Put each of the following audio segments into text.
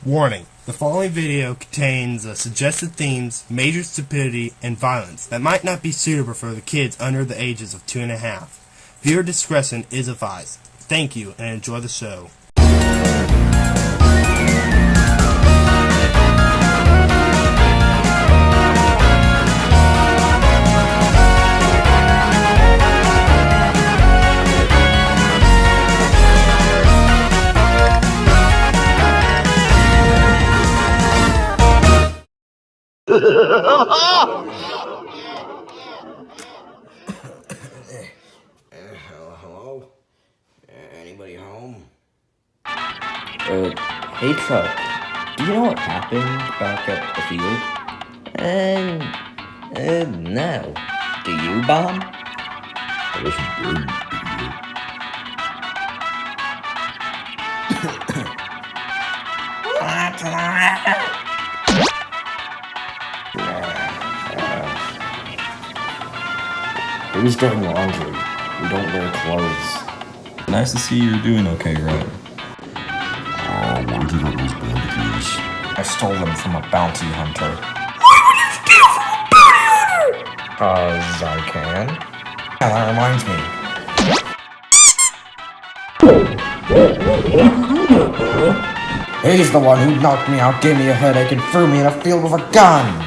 Warning: the following video contains suggested themes, major stupidity, and violence that might not be suitable for the kids under the ages of 2.5. Viewer discretion is advised. Thank you and enjoy the show. Hello? Anybody home? Hey Chuck, do you know what happened back at the field? No. Do you, Bob? I wasn't there, you It was during laundry. We don't wear clothes. Nice to see you're doing okay, right? Where'd you get those bandages? I stole them from a bounty hunter. Why would you steal from a bounty hunter? 'Cause I can. Yeah, that reminds me. He's the one who knocked me out, gave me a headache, and threw me in a field with a gun!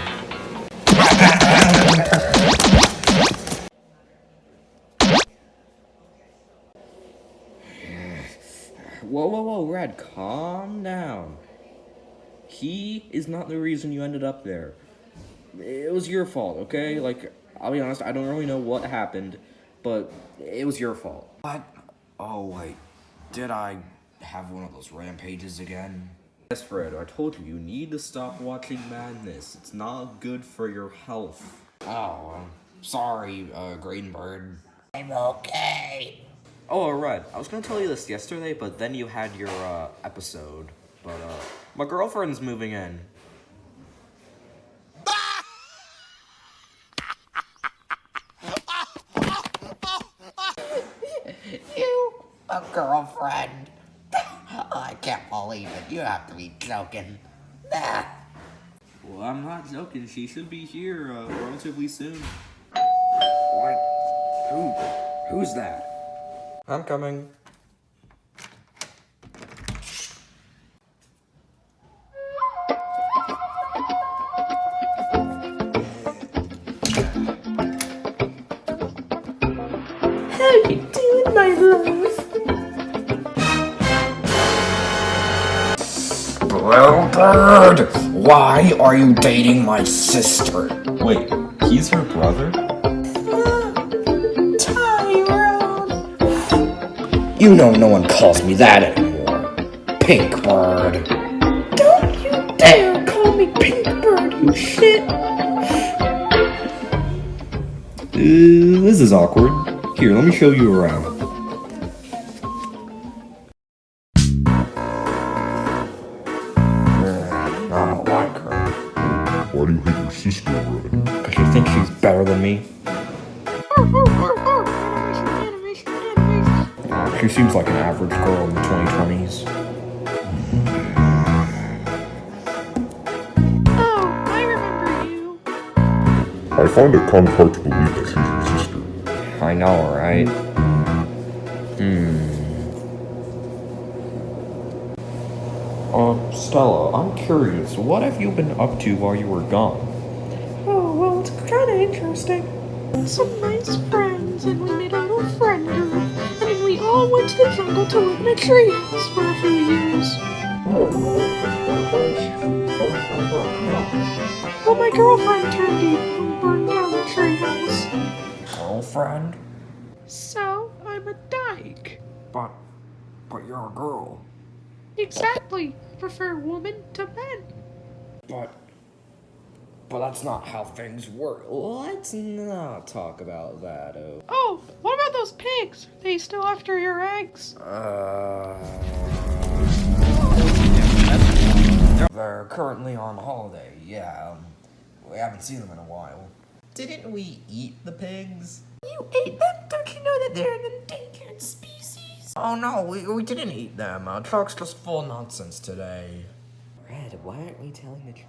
Whoa, Red, calm down. He is not the reason you ended up there. It was your fault, okay? Like, I'll be honest, I don't really know what happened, but it was your fault. What? Oh, wait. Did I have one of those rampages again? Yes, Fred, I told you, you need to stop watching madness. It's not good for your health. Oh, sorry, Greenbird. I'm okay. Oh, Red, I was gonna tell you this yesterday, but then you had your, episode. But, my girlfriend's moving in. You, a girlfriend? I can't believe it. You have to be joking. Nah. Well, I'm not joking. She should be here, relatively soon. What? Who's that? I'm coming. How you doing, my love? Bluebird, why are you dating my sister? Wait, he's her brother? You know no one calls me that anymore. Pinkbird. Don't you dare call me Pinkbird, you shit! This is awkward. Here, let me show you around. I don't like her. Why do you hate your sister, Red? Because you think she's better than me? She seems like an average girl in the 2020s. Oh, I remember you. I find it kind of hard to believe that she's your sister. I know, right? Stella, I'm curious, what have you been up to while you were gone? Oh, well, it's kind of interesting. Some nice friends, and we made a little friend group, and then we all went to the jungle to live in a treehouse for a few years. Well, my girlfriend turned evil and burned down the treehouse. Girlfriend? So, I'm a dyke. But you're a girl. Exactly. I prefer women to men. But that's not how things work. Let's not talk about that, Oh, what about those pigs? Are they still after your eggs? They're currently on holiday, yeah. We haven't seen them in a while. Didn't we eat the pigs? You ate them? Don't you know that they're an endangered species? Oh no, we didn't eat them. Truck's just full of nonsense today. Red, why aren't we telling the truth?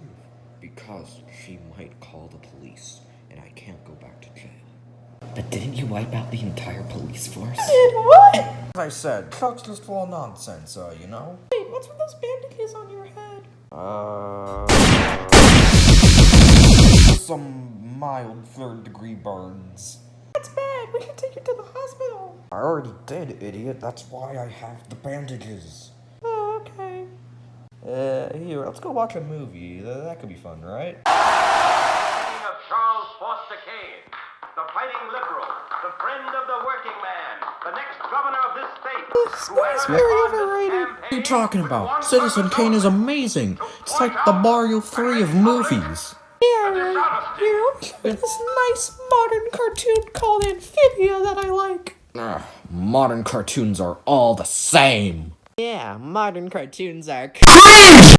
Because she might call the police, and I can't go back to jail. But didn't you wipe out the entire police force? Did what? As I said, Chuck's just full of nonsense, you know? Wait, what's with those bandages on your head? Some mild third-degree burns. That's bad. We should take you to the hospital. I already did, idiot. That's why I have the bandages. Oh, okay. Here, let's go watch a movie. That could be fun, right? Of Charles Foster Kane, the fighting liberal, the friend of the working man, the next governor of this state. This guy's very overrated. What are you talking about? Citizen Kane is amazing. It's like the Mario 3 of movies. Yeah, right. Here, let me show you this nice modern cartoon called Amphibia that I like. Modern cartoons are all the same. Yeah, modern cartoons are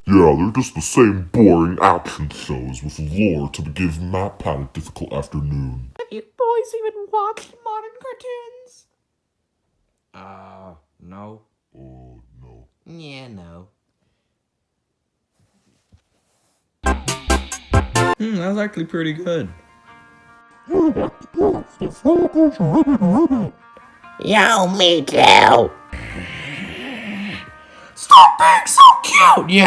Yeah, they're just the same boring action shows with lore to give Matt Pat a difficult afternoon. Have you boys even watched modern cartoons? No. Oh, no. Yeah, no. That was actually pretty good. Yo, me too. Stop being so cute, yo!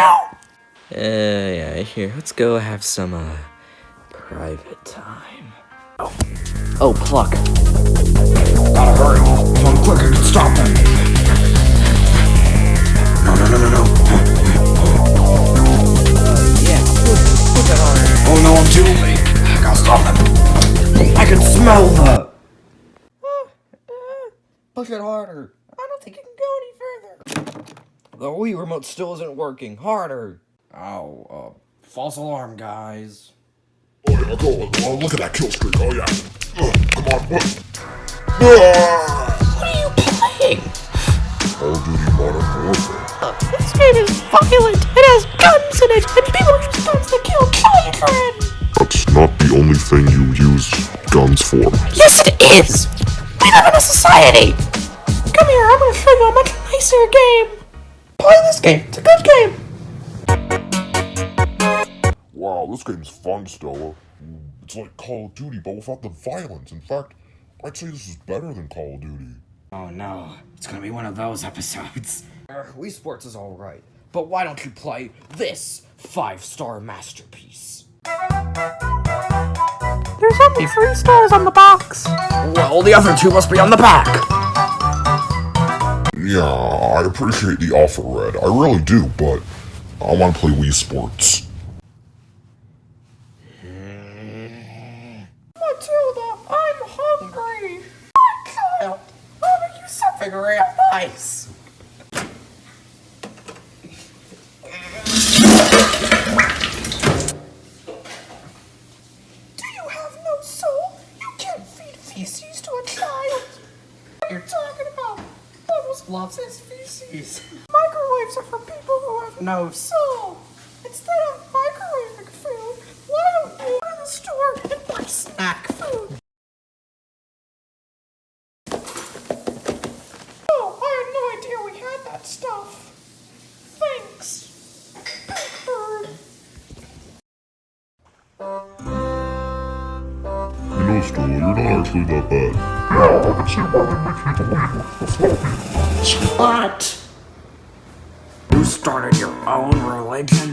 Yeah, here, let's go have some, private time. Oh, Pluck. Gotta hurry. If I'm quick, I can stop them. No. Yeah, put that on. Oh no, I'm too late. I gotta stop them. I can smell the... Push it harder. I don't think you can go any further. The Wii remote still isn't working. Harder. Oh, false alarm, guys. Oh, yeah, go. Oh, look at that kill streak. Oh, yeah. Come on, what? Ah! What are you playing? Call of Duty Modern Warfare. This game is violent. It has guns in it, and people use guns to kill children. That's not the only thing you use guns for. Yes, it is. We live in a society. Come here, I'm gonna show you a much nicer game. Play this game. It's a good game. Wow, this game's fun, Stella. It's like Call of Duty, but without the violence. In fact, I'd say this is better than Call of Duty. Oh no, it's gonna be one of those episodes. Wii Sports is alright, but why don't you play this 5-star masterpiece? There's only 3 stars on the box. Well, the other 2 must be on the back. Yeah, I appreciate the offer, Red. I really do, but I want to play Wii Sports. Matilda, I'm hungry. My child, I'll make you something real nice. Do you have no soul? You can't feed feces to a child. What are you talking about? Bubbles loves his feces. Microwaves are for people who have no soul. Instead of microwaving food, why don't you go to the store and buy snack food? Oh, I had no idea we had that stuff. Thanks, Big Bird. You know, Stella, you're not actually that bad. Yeah, I can see why they make you believe it. What? You started your own religion?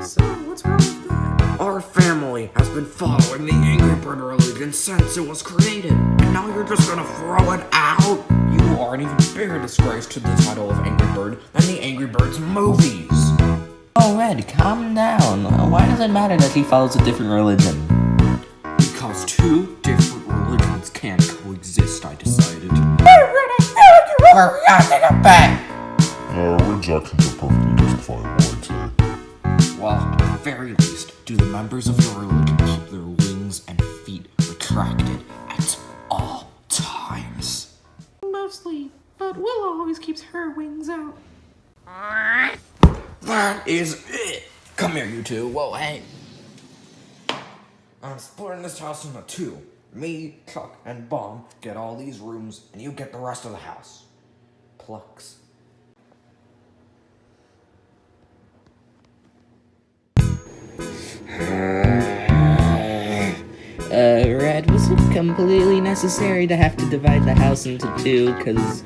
So, what's wrong with that? Our family has been following the Angry Bird religion since it was created, and now you're just gonna throw it out? You are an even bigger disgrace to the title of Angry Bird than the Angry Birds movies. Oh, Red, calm down. Why does it matter that he follows a different religion? Because 2 different religions can't coexist, I decided. Hey, Red, I feel like you're overreacting a bit. Red's actions are perfectly justifiable, I'd say. Well, at the very least, do the members of your religion keep their wings and feet retracted at all times? Mostly, but Willow always keeps her wings out. That is it! Come here, you two. Whoa, hey. I'm splitting this house into 2. Me, Chuck, and Bomb get all these rooms, and you get the rest of the house. Plucks. completely necessary to have to divide the house into two, because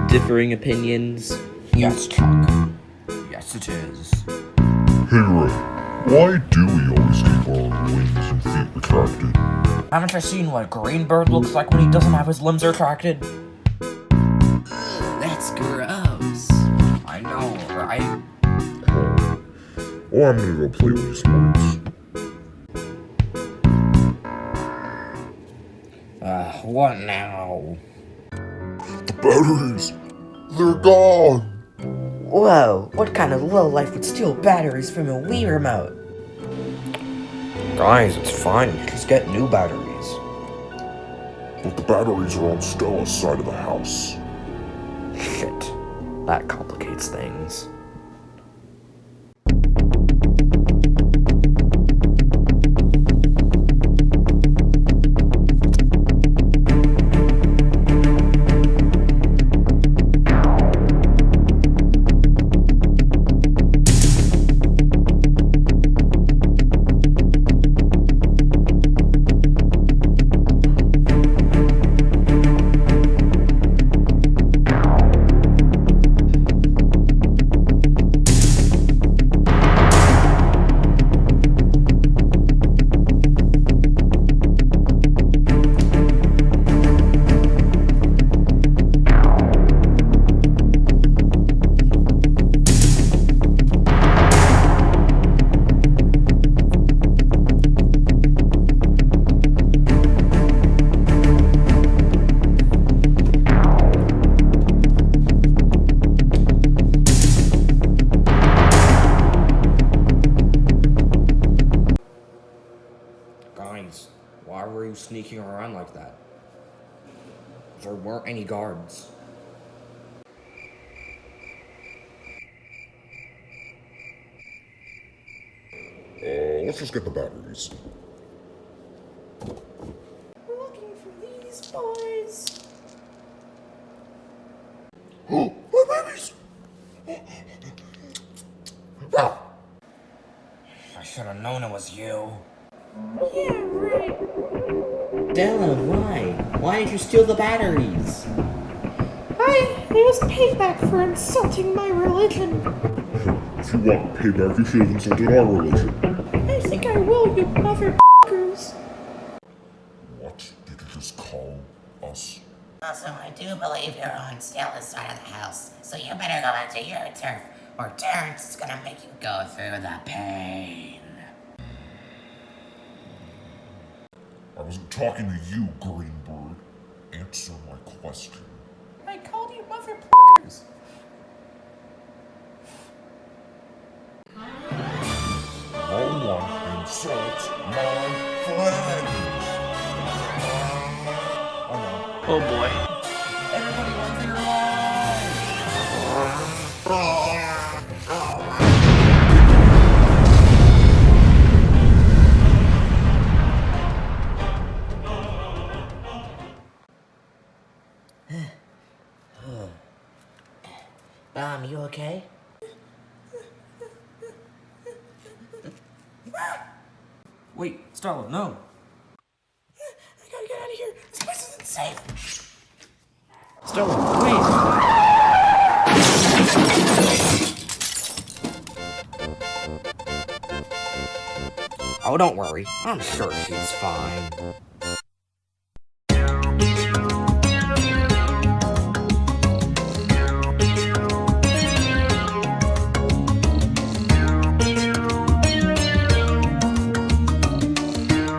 differing opinions? Yes, Chuck. Yes, it is. Hey Red, why do we always keep our wings and feet retracted? Haven't you seen what a green bird looks like when he doesn't have his limbs retracted? That's gross. I know, right? Oh, I'm gonna go play with these sports. What now? The batteries! They're gone! Whoa, what kind of lowlife would steal batteries from a Wii remote? Guys, it's fine. You just get new batteries. But the batteries are on Stella's side of the house. Shit. That complicates things. Guys, why were you sneaking around like that? There weren't any guards. Let's just get the batteries. We're looking for these boys. Oh, my babies! Ah! I should have known it was you. Yeah, right. Stella, why? Why did you steal the batteries? It was payback for insulting my religion. If you want payback, you should have insulted our religion. I think I will, you motherfuckers. What did you just call us? Also, I do believe you're on Stella's side of the house, so you better go into your turf, or Terrence is gonna make you go through the pain. I wasn't talking to you, Greenbird. Answer my question. I called you motherfuckers. No one insults my friends! Oh boy. Everybody run for your You okay? Wait, Stella, no. I gotta get out of here. This place isn't safe. Stella, wait. Oh, don't worry. I'm sure she's fine.